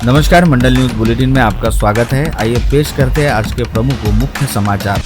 नमस्कार, मंडल news bulletin में आपका स्वागत है। आइए पेश करते हैं आज के प्रमुख व मुख्य समाचार।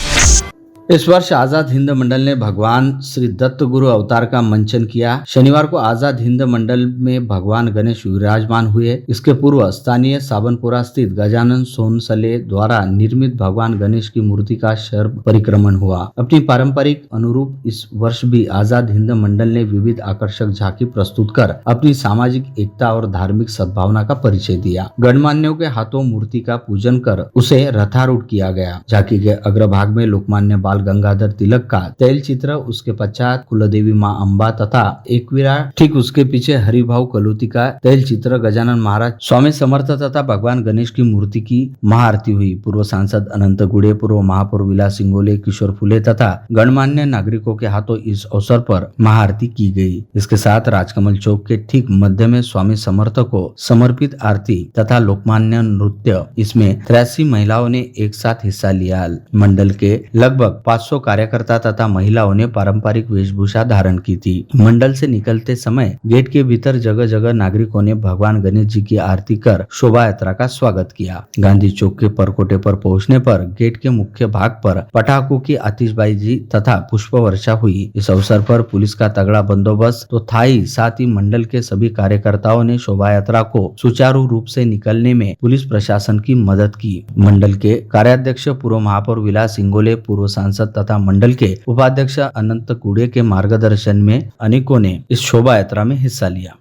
इस वर्ष आजाद हिंद मंडल ने भगवान श्री दत्त गुरु अवतार का मंचन किया। शनिवार को आजाद हिंद मंडल में भगवान गणेश विराजमान हुए। इसके पूर्व स्थानीय साबनपुरा स्थित गजानन सोनसले द्वारा निर्मित भगवान गणेश की मूर्ति का शहर परिक्रमण हुआ। अपनी पारंपरिक अनुरूप इस वर्ष भी आजाद हिंद मंडल ने विविध आकर्षक झांकी प्रस्तुत कर अपनी सामाजिक एकता और धार्मिक सद्भावना का परिचय दिया। गणमान्यों के हाथों मूर्ति का पूजन कर उसे रथारूढ़ किया गया। झांकी के अग्रभाग में लोकमान्य बाल गंगाधर तिलक का तैल चित्र, उसके पश्चात कुलदेवी माँ अम्बा तथा एकवीरा, ठीक उसके पीछे हरिभाव कलोती का तैल चित्र, गजानन महाराज, स्वामी समर्थ तथा भगवान गणेश की मूर्ति की महाआरती हुई। पूर्व सांसद अनंत गुड़े, पूर्व महापौर विलास सिंगोले, किशोर फुले तथा गणमान्य नागरिकों के हाथों इस अवसर पर महाआरती की गई। इसके साथ राजकमल चौक के ठीक मध्य में स्वामी समर्थ को समर्पित आरती तथा लोकमान्य नृत्य, इसमें 83 महिलाओं ने एक साथ हिस्सा लिया। मंडल के लगभग 500 कार्यकर्ता तथा महिलाओं ने पारंपरिक वेशभूषा धारण की थी। मंडल से निकलते समय गेट के भीतर जगह जगह नागरिकों ने भगवान गणेश जी की आरती कर शोभा यात्रा का स्वागत किया। गांधी चौक के परकोटे पर पहुंचने पर गेट के मुख्य भाग पर पटाखों की आतिशबाजी तथा पुष्प वर्षा हुई। इस अवसर पर पुलिस का तगड़ा बंदोबस्त तो था ही, साथ ही मंडल के सभी कार्यकर्ताओं ने शोभा यात्रा को सुचारू रूप से निकलने में पुलिस प्रशासन की मदद की। मंडल के कार्याध्यक्ष पूर्व महापौर विलास सिंगोले, पूर्व सांसद तथा मंडल के उपाध्यक्ष अनंत कुड़े के मार्गदर्शन में अनेकों ने इस शोभा यात्रा में हिस्सा लिया।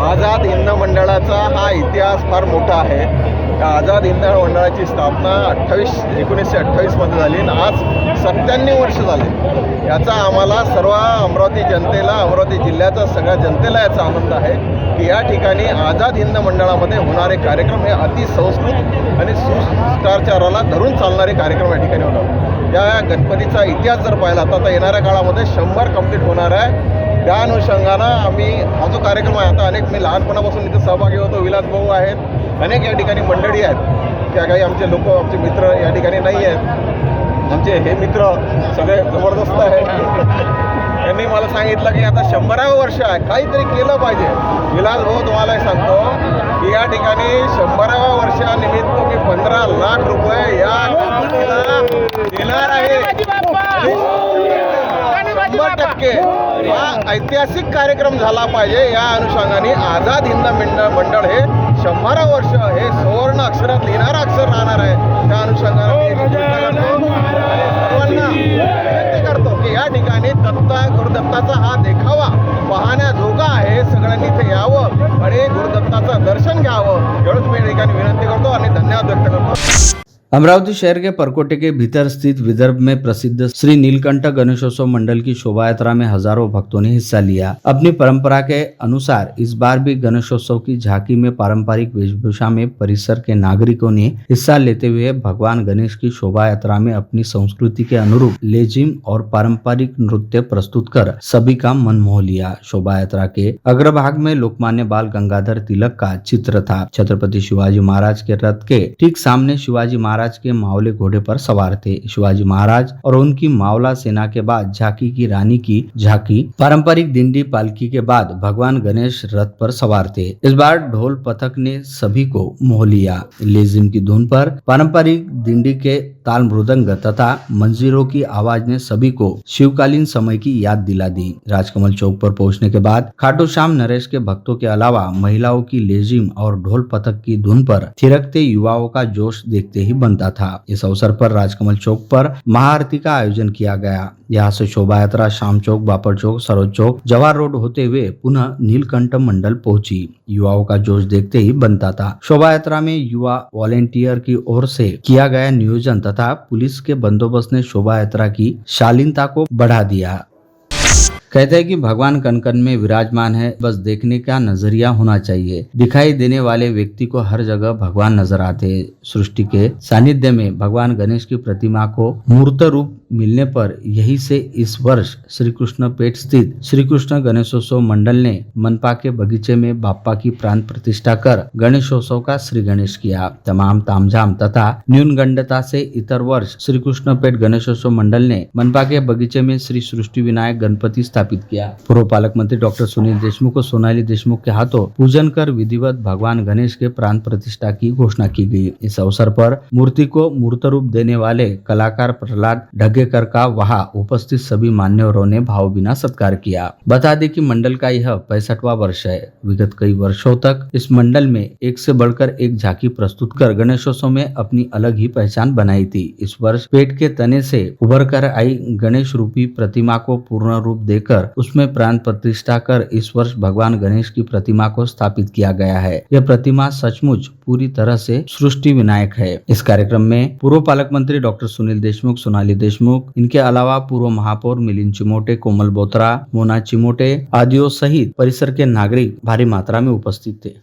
आझाद हिंद मंडळाचा हा इतिहास फार मोठा आहे। आझाद हिंद मंडळाची स्थापना 1928 मध्ये झाली आणि आज 97 वर्ष झाले। याचा आम्हाला सर्व अमरावती जनतेला, अमरावती जिल्ह्याच्या सगळ्या जनतेला याचा आनंद आहे की या ठिकाणी आझाद हिंद मंडळामध्ये होणारे कार्यक्रम हे अति संस्कृत आणि सुसंस्काराला धरून चालणारे कार्यक्रम या ठिकाणी होणार। या गणपतीचा इतिहास जर पाहिला तर येणाऱ्या काळामध्ये 100 कंप्लीट होणार आहे। त्या अनुषंगानं आम्ही हा जो कार्यक्रम आहे, आता अनेक मी लहानपणापासून इथे सहभागी होतो, विलास भाऊ आहेत, अनेक या ठिकाणी मंडळी आहेत, त्या काही आमचे लोक, आमचे मित्र या ठिकाणी नाही आहेत। आमचे हे मित्र सगळे जबरदस्त आहेत। यांनी मला सांगितलं की आता 100वे वर्ष आहे, काहीतरी केलं पाहिजे। विलास भाऊ तुम्हाला सांगतो की या ठिकाणी 100व्या वर्षानिमित्त मी 15 लाख रुपये या गणपतीला देणार आहे। 100% हा ऐतिहासिक कार्यक्रम झाला पाहिजे। या अनुषंगाने आझाद हिंद मंडळ हे 100 वर्ष हे सुवर्ण अक्षरात लिहिणारं अक्षर राहणार आहे। त्या अनुषंगाने सर्वांना विनंती करतो की या ठिकाणी गुरुदत्ताचा हा देखावा पाहण्याजोगा आहे। सगळ्यांनी इथे यावं आणि गुरुदत्ताचं दर्शन घ्यावं, एवढंच मी या ठिकाणी विनंती करतो आणि धन्यवाद व्यक्त करतो। अमरावती शहर के परकोटे के भीतर स्थित विदर्भ में प्रसिद्ध श्री नीलकंठ गणेशोत्सव मंडल की शोभा यात्रा में हजारों भक्तों ने हिस्सा लिया। अपनी परंपरा के अनुसार इस बार भी गणेशोत्सव की झांकी में पारंपरिक वेशभूषा में परिसर के नागरिकों ने हिस्सा लेते हुए भगवान गणेश की शोभा यात्रा में अपनी संस्कृति के अनुरूप लेजिम और पारंपरिक नृत्य प्रस्तुत कर सभी का मन मोह लिया। शोभा यात्रा के अग्रभाग में लोकमान्य बाल गंगाधर तिलक का चित्र था। छत्रपति शिवाजी महाराज के रथ के ठीक सामने शिवाजी महाराज के मावले घोड़े पर सवार थे। शिवाजी महाराज और उनकी मावला सेना के बाद झांकी की रानी की झांकी, पारंपरिक दिंडी पालकी के बाद भगवान गणेश रथ पर सवार थे। इस बार ढोल पथक ने सभी को मोह लिया। लेजिम की धुन पर पारंपरिक दिंडी के ताल मृदंग तथा मंजीरों की आवाज ने सभी को शिवकालीन समय की याद दिला दी। राजकमल चौक पर पहुंचने के बाद खाटू श्याम नरेश के भक्तों के अलावा महिलाओं की लेजिम और ढोल पथक की धुन पर थिरकते युवाओं का जोश देखते ही बन बनता था। इस अवसर पर राजकमल चौक पर महाआरती का आयोजन किया गया। यहाँ से शोभा यात्रा शाम चौक, बापर चौक, सरोज चौक, जवाहर रोड होते हुए पुनः नीलकंठ मंडल पहुंची। युवाओं का जोश देखते ही बनता था। शोभा यात्रा में युवा वॉलेंटियर की ओर से किया गया नियोजन तथा पुलिस के बंदोबस्त ने शोभा यात्रा की शालीनता को बढ़ा दिया। कहते हैं कि भगवान कण कण में विराजमान है, बस देखने का नजरिया होना चाहिए। दिखाई देने वाले व्यक्ति को हर जगह भगवान नजर आते हैं। सृष्टि के सानिध्य में भगवान गणेश की प्रतिमा को मूर्त रूप मिलने पर यही से इस वर्ष श्री कृष्ण पेट स्थित श्री कृष्ण गणेशोत्सव मंडल ने मनपा के बगीचे में बाप्पा की प्राण प्रतिष्ठा कर गणेशोत्सव का श्री गणेश किया। तमाम तामझाम तथा न्यूनगंडता से इतर वर्ष श्री कृष्ण पेट गणेशोत्सव मंडल ने मनपा के बगीचे में श्री सृष्टि विनायक गणपति स्थापित किया। पूर्व पालक मंत्री डॉक्टर सुनील देशमुख को सोनाली देशमुख के हाथों पूजन कर विधिवत भगवान गणेश के प्राण प्रतिष्ठा की घोषणा की गई। इस अवसर पर मूर्ति को मूर्त रूप देने वाले कलाकार प्रहलाद ढगेकर का वहां उपस्थित सभी मान्यवरों ने भावभीना सत्कार किया। बता दें कि मंडल का यह 65वां वर्ष है। विगत कई वर्षों तक इस मंडल में एक से बढ़कर एक झांकी प्रस्तुत कर गणेशोत्सव में अपनी अलग ही पहचान बनाई थी। इस वर्ष पेट के तने से उभर कर आई गणेश रूपी प्रतिमा को पूर्ण रूप देकर उसमें प्राण प्रतिष्ठा कर इस वर्ष भगवान गणेश की प्रतिमा को स्थापित किया गया है। यह प्रतिमा सचमुच पूरी तरह से सृष्टि विनायक है। इस कार्यक्रम में पूर्व पालक मंत्री डॉक्टर सुनील देशमुख, सोनाली देशमुख, इनके अलावा पूर्व महापौर मिलिंद चिमोटे, कोमल बोत्रा, मोना चिमोटे आदियों सहित परिसर के नागरिक भारी मात्रा में उपस्थित थे।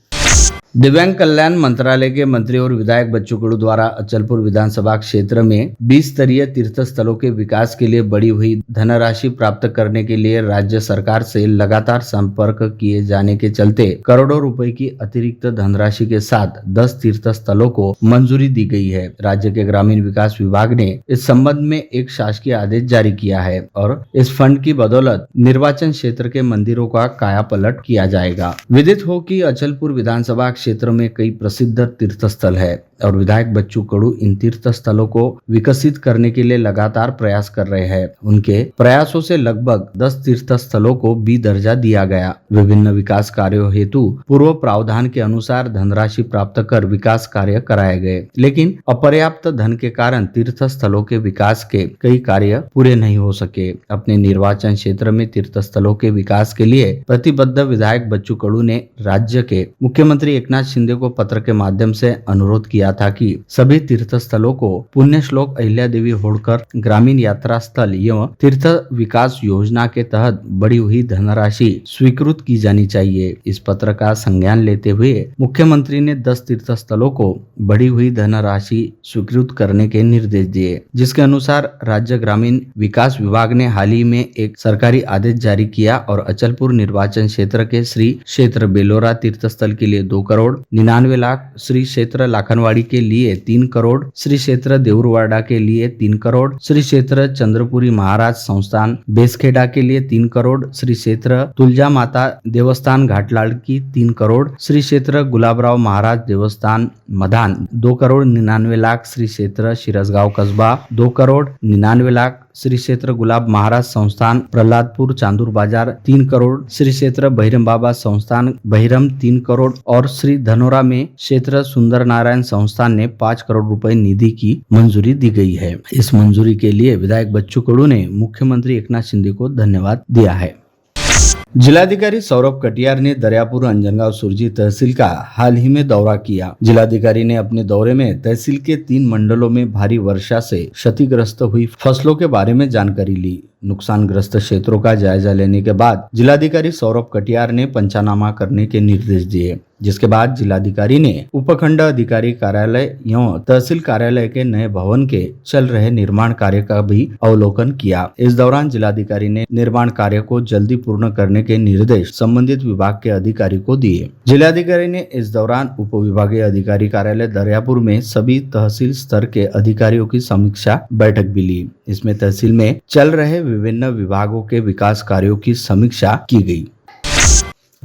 दिव्यांग कल्याण मंत्रालय के मंत्री और विधायक बच्चू कडू द्वारा अचलपुर विधानसभा क्षेत्र में 20 स्तरीय तीर्थ स्थलों के विकास के लिए बढ़ी हुई धनराशि प्राप्त करने के लिए राज्य सरकार से लगातार संपर्क किए जाने के चलते करोड़ों रुपए की अतिरिक्त धनराशि के साथ 10 तीर्थ स्थलों को मंजूरी दी गई है। राज्य के ग्रामीण विकास विभाग ने इस संबंध में एक शासकीय आदेश जारी किया है और इस फंड की बदौलत निर्वाचन क्षेत्र के मंदिरों का कायापलट किया जाएगा। विदित हो कि अचलपुर विधानसभा क्षेत्र में कई प्रसिद्ध तीर्थ स्थल है और विधायक बच्चू कडू इन तीर्थ स्थलों को विकसित करने के लिए लगातार प्रयास कर रहे हैं। उनके प्रयासों से लगभग 10 तीर्थ स्थलों को बी दर्जा दिया गया। विभिन्न विकास कार्यों हेतु पूर्व प्रावधान के अनुसार धनराशि प्राप्त कर विकास कार्य कराए गए, लेकिन अपर्याप्त धन के कारण तीर्थ स्थलों के विकास के कई कार्य पूरे नहीं हो सके। अपने निर्वाचन क्षेत्र में तीर्थ स्थलों के विकास के लिए प्रतिबद्ध विधायक बच्चू कडू ने राज्य के मुख्यमंत्री एकनाथ शिंदे को पत्र के माध्यम से अनुरोध किया था कि सभी तीर्थ स्थलों को पुण्य श्लोक अहिल्या देवी होळकर ग्रामीण यात्रा स्थल एवं तीर्थ विकास योजना के तहत बढ़ी हुई धनराशि स्वीकृत की जानी चाहिए। इस पत्र का संज्ञान लेते हुए मुख्यमंत्री ने 10 तीर्थ स्थलों को बढ़ी हुई धनराशि स्वीकृत करने के निर्देश दिए, जिसके अनुसार राज्य ग्रामीण विकास विभाग ने हाल ही में एक सरकारी आदेश जारी किया और अचलपुर निर्वाचन क्षेत्र के श्री क्षेत्र बेलोरा तीर्थ स्थल के लिए 2 करोड़ 99 लाख, श्री क्षेत्र लाखनवाड़ी के लिए 3 करोड़, श्री क्षेत्र देऊरवाड़ा के लिए 3 करोड़, श्री क्षेत्र चंद्रपुरी महाराज संस्थान बेसखेड़ा के लिए 3 करोड़, श्री क्षेत्र तुलजा माता देवस्थान घाटलाड़ की 3 करोड़, श्री क्षेत्र गुलाबराव महाराज देवस्थान मधान 2 करोड़ 99 लाख, श्री क्षेत्र शिरसगांव कस्बा 2 करोड़ 99 लाख, श्री क्षेत्र गुलाब महाराज संस्थान प्रहलादपुर चांदूर बाजार 3 करोड़, श्री क्षेत्र बहिरम बाबा संस्थान बहिरम 3 करोड़ और श्री धनोरा में क्षेत्र सुंदर नारायण संस्थान ने 5 करोड़ रुपए निधि की मंजूरी दी गई है। इस मंजूरी के लिए विधायक बच्चू कडू ने मुख्यमंत्री एकनाथ शिंदे को धन्यवाद दिया है। जिलाधिकारी सौरभ कटियार ने दरियापुर अंजनगांव सुरजी तहसील का हाल ही में दौरा किया। जिलाधिकारी ने अपने दौरे में तहसील के 3 मंडलों में भारी वर्षा से क्षतिग्रस्त हुई फसलों के बारे में जानकारी ली। नुकसानग्रस्त क्षेत्रों का जायजा लेने के बाद जिलाधिकारी सौरभ कटियार ने पंचनामा करने के निर्देश दिए, जिसके बाद जिलाधिकारी ने उपखंड अधिकारी कार्यालय एवं तहसील कार्यालय के नए भवन के चल रहे निर्माण कार्य का भी अवलोकन किया। इस दौरान जिलाधिकारी ने निर्माण कार्य को जल्दी पूर्ण करने के निर्देश संबंधित विभाग के अधिकारी को दिए। जिलाधिकारी ने इस दौरान उप विभागीय अधिकारी कार्यालय दरियापुर में सभी तहसील स्तर के अधिकारियों की समीक्षा बैठक भी ली। इसमें तहसील में चल रहे विभिन्न विभागों के विकास कार्यों की समीक्षा की गई।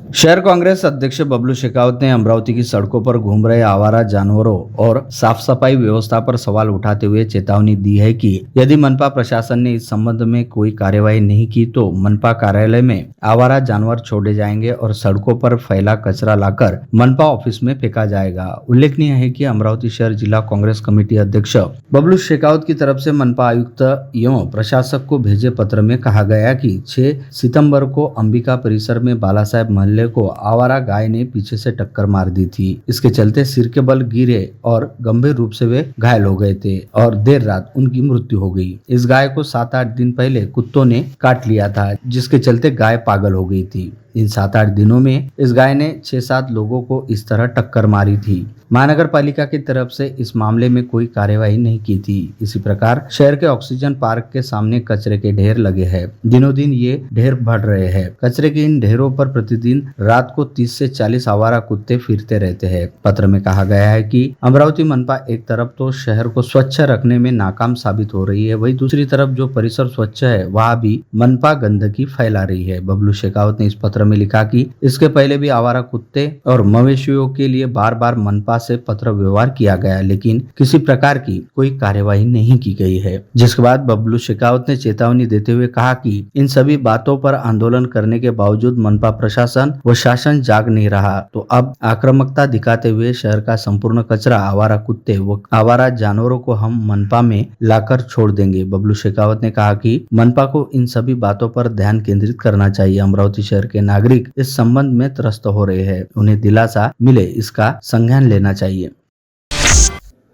शहर कांग्रेस अध्यक्ष बबलू शेखावत ने अमरावती की सड़कों पर घूम रहे आवारा जानवरों और साफ सफाई व्यवस्था पर सवाल उठाते हुए चेतावनी दी है कि यदि मनपा प्रशासन ने इस संबंध में कोई कार्यवाही नहीं की तो मनपा कार्यालय में आवारा जानवर छोड़े जाएंगे और सड़कों पर फैला कचरा लाकर मनपा ऑफिस में फेंका जाएगा। उल्लेखनीय है कि अमरावती शहर जिला कांग्रेस कमेटी अध्यक्ष बबलू शेखावत की तरफ से मनपा आयुक्त एवं प्रशासक को भेजे पत्र में कहा गया कि 6 सितंबर को अंबिका परिसर में बालासाहेब महल्ले को आवारा गाय ने पीछे से टक्कर मार दी थी। इसके चलते सिर के बल गिरे और गंभीर रूप से वे घायल हो गए थे और देर रात उनकी मृत्यु हो गई। इस गाय को 7-8 दिन पहले कुत्तों ने काट लिया था, जिसके चलते गाय पागल हो गई थी। इन 7-8 दिनों में इस गाय ने 6-7 लोगों को इस तरह टक्कर मारी थी। महानगर पालिका की तरफ से इस मामले में कोई कार्यवाही नहीं की थी। इसी प्रकार शहर के ऑक्सीजन पार्क के सामने कचरे के ढेर लगे हैं। दिनों दिन ये ढेर बढ़ रहे हैं। कचरे के इन ढेरों पर प्रतिदिन रात को 30 से 40 आवारा कुत्ते फिरते रहते हैं। पत्र में कहा गया है कि अमरावती मनपा एक तरफ तो शहर को स्वच्छ रखने में नाकाम साबित हो रही है, वही दूसरी तरफ जो परिसर स्वच्छ है वहाँ भी मनपा गंदगी फैला रही है। बबलू शेखावत ने इस पत्र में लिखा कि इसके पहले भी आवारा कुत्ते और मवेशियों के लिए बार बार मनपा से पत्र व्यवहार किया गया, लेकिन किसी प्रकार की कोई कार्यवाही नहीं की गई है। जिसके बाद बबलू शेखावत ने चेतावनी देते हुए कहा कि इन सभी बातों पर आंदोलन करने के बावजूद मनपा प्रशासन व शासन जाग नहीं रहा तो अब आक्रामकता दिखाते हुए शहर का संपूर्ण कचरा, आवारा कुत्ते व आवारा जानवरों को हम मनपा में लाकर छोड़ देंगे। बबलू शेखावत ने कहा कि मनपा को इन सभी बातों पर ध्यान केंद्रित करना चाहिए। अमरावती शहर के नागरिक इस संबंध में त्रस्त हो रहे हैं, उन्हें दिलासा मिले इसका संज्ञान लेना चाहिए।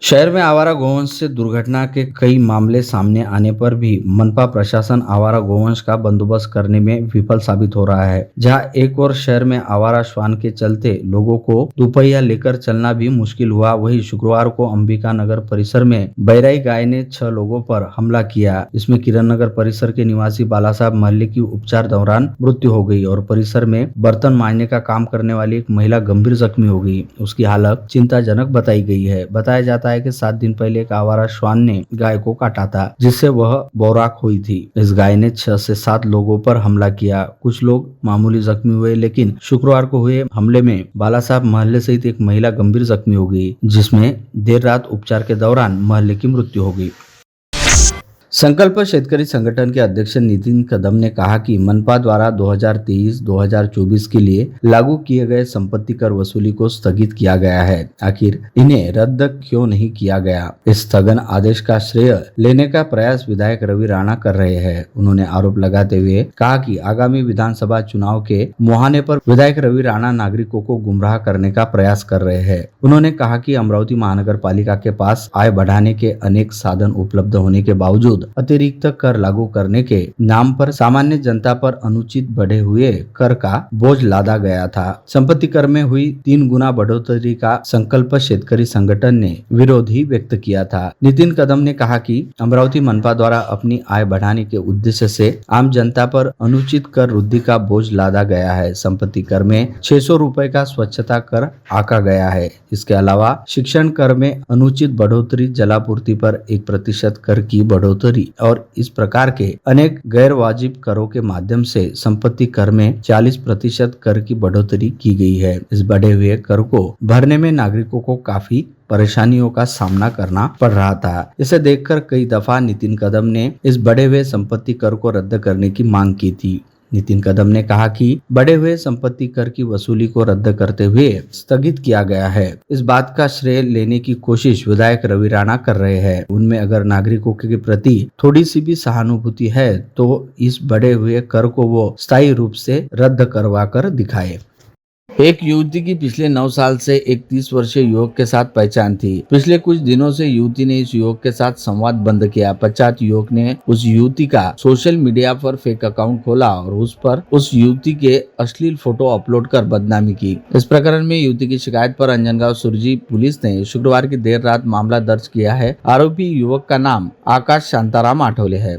शहर में आवारा गोवंश से दुर्घटना के कई मामले सामने आने पर भी मनपा प्रशासन आवारा गोवंश का बंदोबस्त करने में विफल साबित हो रहा है। जहां एक और शहर में आवारा श्वान के चलते लोगों को दोपहिया लेकर चलना भी मुश्किल हुआ, वहीं शुक्रवार को अंबिका नगर परिसर में बहराई गाय ने 6 लोगों पर हमला किया। इसमें किरण नगर परिसर के निवासी बालासाहेब महल्ले की उपचार दौरान मृत्यु हो गई और परिसर में बर्तन मांजने का काम करने वाली एक महिला गंभीर जख्मी हो गई। उसकी हालत चिंताजनक बताई गई है। बताया जाता है कि 7 दिन पहले एक आवारा श्वान ने गाय को काटा था, जिससे वह बौराक हुई थी। इस गाय ने 6 से 7 लोगों पर हमला किया। कुछ लोग मामूली जख्मी हुए, लेकिन शुक्रवार को हुए हमले में बालासाहेब महल्ले सहित एक महिला गंभीर जख्मी हो गई, जिसमें देर रात उपचार के दौरान महल्ले की मृत्यु हो गई। संकल्प शेतकरी संगठन के अध्यक्ष नितिन कदम ने कहा कि मनपा द्वारा 2023-2024 के लिए लागू किए गए संपत्ति कर वसूली को स्थगित किया गया है। आखिर इन्हें रद्द क्यों नहीं किया गया? इस स्थगन आदेश का श्रेय लेने का प्रयास विधायक रवि राणा कर रहे हैं। उन्होंने आरोप लगाते हुए कहा कि आगामी विधानसभा चुनाव के मुहाने पर विधायक रवि राणा नागरिकों को गुमराह करने का प्रयास कर रहे हैं। उन्होंने कहा कि अमरावती महानगर पालिका के पास आय बढ़ाने के अनेक साधन उपलब्ध होने के बावजूद अतिरिक्त कर लागू करने के नाम पर सामान्य जनता पर अनुचित बढ़े हुए कर का बोझ लादा गया था। संपत्ति कर में हुई 3 गुना बढ़ोतरी का संकल्प शेतकरी संगठन ने विरोध ही व्यक्त किया था। नितिन कदम ने कहा कि अमरावती मनपा द्वारा अपनी आय बढ़ाने के उद्देश्य से आम जनता पर अनुचित कर वृद्धि का बोझ लादा गया है। संपत्ति कर में 600 रुपए का स्वच्छता कर आका गया है। इसके अलावा शिक्षण कर में अनुचित बढ़ोतरी, जलापूर्ति पर 1% कर की बढ़ोतरी और इस प्रकार के अनेक गैर वाजिब करों के माध्यम से संपत्ति कर में 40% कर की बढ़ोतरी की गई है। इस बढ़े हुए कर को भरने में नागरिकों को काफी परेशानियों का सामना करना पड़ रहा था। इसे देखकर कई दफा नितिन कदम ने इस बढ़े हुए संपत्ति कर को रद्द करने की मांग की थी। नितिन कदम ने कहा कि बढ़े हुए संपत्ति कर की वसूली को रद्द करते हुए स्थगित किया गया है। इस बात का श्रेय लेने की कोशिश विधायक रवि राणा कर रहे हैं। उनमें अगर नागरिकों के प्रति थोड़ी सी भी सहानुभूति है तो इस बढ़े हुए कर को वो स्थायी रूप से रद्द करवा कर दिखाए। एक युवती की पिछले 9 साल से एक 30 वर्षीय युवक के साथ पहचान थी। पिछले कुछ दिनों से युवती ने इस युवक के साथ संवाद बंद किया। पश्चात युवक ने उस युवती का सोशल मीडिया पर फेक अकाउंट खोला और उस पर उस युवती के अश्लील फोटो अपलोड कर बदनामी की। इस प्रकरण में युवती की शिकायत पर अंजनगांव सुरजी पुलिस ने शुक्रवार की देर रात मामला दर्ज किया है। आरोपी युवक का नाम आकाश शांताराम आठवले है।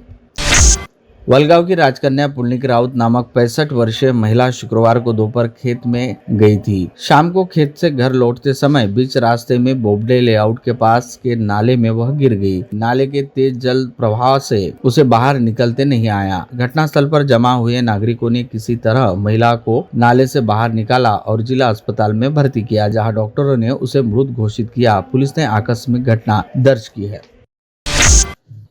वलगांव की राजकन्या पुलनिक राउत नामक 65 वर्षीय महिला शुक्रवार को दोपहर खेत में गई थी। शाम को खेत से घर लौटते समय बीच रास्ते में बोबडे लेआउट के पास के नाले में वह गिर गई। नाले के तेज जल प्रवाह से उसे बाहर निकलते नहीं आया। घटनास्थल पर जमा हुए नागरिकों ने किसी तरह महिला को नाले से बाहर निकाला और जिला अस्पताल में भर्ती किया, जहां डॉक्टरों ने उसे मृत घोषित किया। पुलिस ने आकस्मिक घटना दर्ज की है।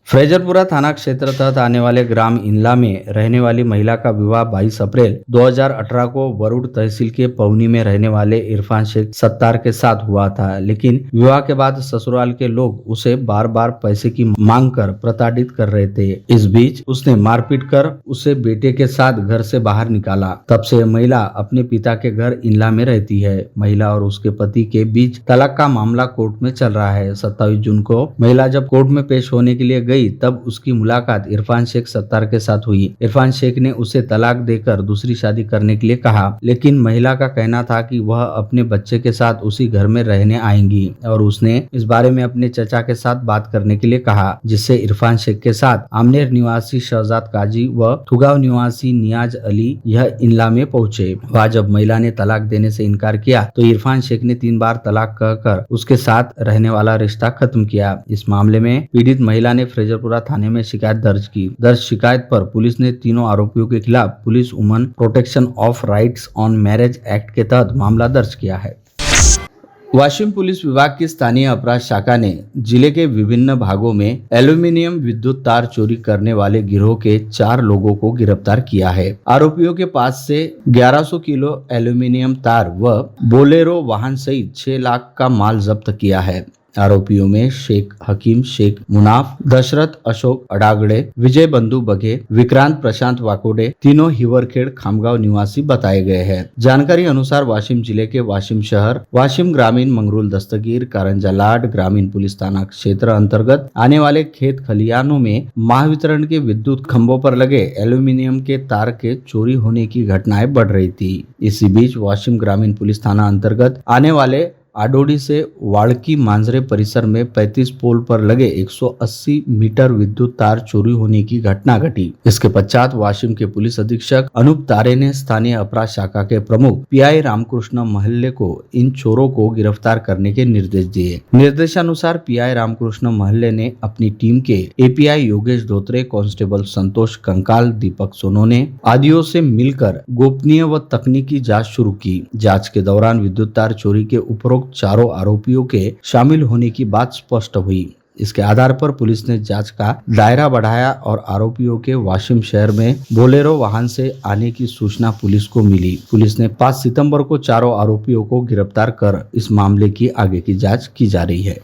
फ्रेजरपुरा थाना क्षेत्र तहत आने वाले ग्राम इंला में रहने वाली महिला का विवाह 22 अप्रैल 2018 को वरुड़ तहसील के पवनी में रहने वाले इरफान शेख सत्तार के साथ हुआ था, लेकिन विवाह के बाद ससुराल के लोग उसे बार बार पैसे की मांग कर प्रताड़ित कर रहे थे। इस बीच उसने मारपीट कर उसे बेटे के साथ घर से बाहर निकाला। तब से महिला अपने पिता के घर इंला में रहती है। महिला और उसके पति के बीच तलाक का मामला कोर्ट में चल रहा है। 27 जून को महिला जब कोर्ट में पेश होने के लिए गई तब उसकी मुलाकात इरफान शेख सत्तार के साथ हुई। इरफान शेख ने उसे तलाक देकर दूसरी शादी करने के लिए कहा, लेकिन महिला का कहना था कि वह अपने बच्चे के साथ उसी घर में रहने आएंगी और उसने इस बारे में अपने चचा के साथ बात करने के लिए कहा, जिससे इरफान शेख के साथ आमनेर निवासी शहजाद काजी व थुगाव निवासी नियाज अली यह इंला में पहुंचे। वह जब महिला ने तलाक देने से इनकार किया तो इरफान शेख ने 3 बार तलाक कहकर उसके साथ रहने वाला रिश्ता खत्म किया। इस मामले में पीड़ित महिला ने फ्रेजरपुरा थाने में शिकायत दर्ज की। दर्ज शिकायत पर पुलिस ने तीनों आरोपियों के खिलाफ police woman protection of rights on marriage act के तहत मामला दर्ज किया है। वाशिम पुलिस विभाग की स्थानीय अपराध शाखा ने जिले के विभिन्न भागों में एल्यूमिनियम विद्युत तार चोरी करने वाले गिरोह के 4 लोगों को गिरफ्तार किया है। आरोपियों के पास से 1100 किलो एल्यूमिनियम तार व बोलेरो वाहन सहित 6 लाख का माल जब्त किया है। आरोपियों में शेख हकीम शेख मुनाफ, दशरथ अशोक अडागड़े, विजय बंधु बघे, विक्रांत प्रशांत वाकोडे तीनों हिवरखेड़ खामगांव निवासी बताए गए हैं। जानकारी अनुसार वाशिम जिले के वाशिम शहर, वाशिम ग्रामीण, मंगरूल दस्तगीर, कारंजा लाड ग्रामीण पुलिस थाना क्षेत्र अंतर्गत आने वाले खेत खलियानों में महावितरण के विद्युत खंभों पर लगे एल्यूमिनियम के तार के चोरी होने की घटनाएं बढ़ रही थी। इसी बीच वाशिम ग्रामीण पुलिस थाना अंतर्गत आने वाले आडोडी से वाड़की मांजरे परिसर में 35 पोल पर लगे 180 मीटर विद्युत तार चोरी होने की घटना घटी। इसके पश्चात वाशिम के पुलिस अधीक्षक अनूप तारे ने स्थानीय अपराध शाखा के प्रमुख पीआई रामकृष्ण महल्ले को इन चोरों को गिरफ्तार करने के निर्देश दिए। निर्देशानुसार पीआई रामकृष्ण महल्ले ने अपनी टीम के एपीआई योगेश धोत्रे, कांस्टेबल संतोष कंकाल, दीपक सोनोने आदियों से मिलकर गोपनीय व तकनीकी जांच शुरू की। जांच के दौरान विद्युत तार चोरी के उपरोक्त चारों आरोपियों के शामिल होने की बात स्पष्ट हुई। इसके आधार पर पुलिस ने जांच का दायरा बढ़ाया और आरोपियों के वाशिम शहर में बोलेरो वाहन से आने की सूचना पुलिस को मिली। पुलिस ने 5 सितंबर को चारों आरोपियों को गिरफ्तार कर इस मामले की आगे की जांच की जा रही है।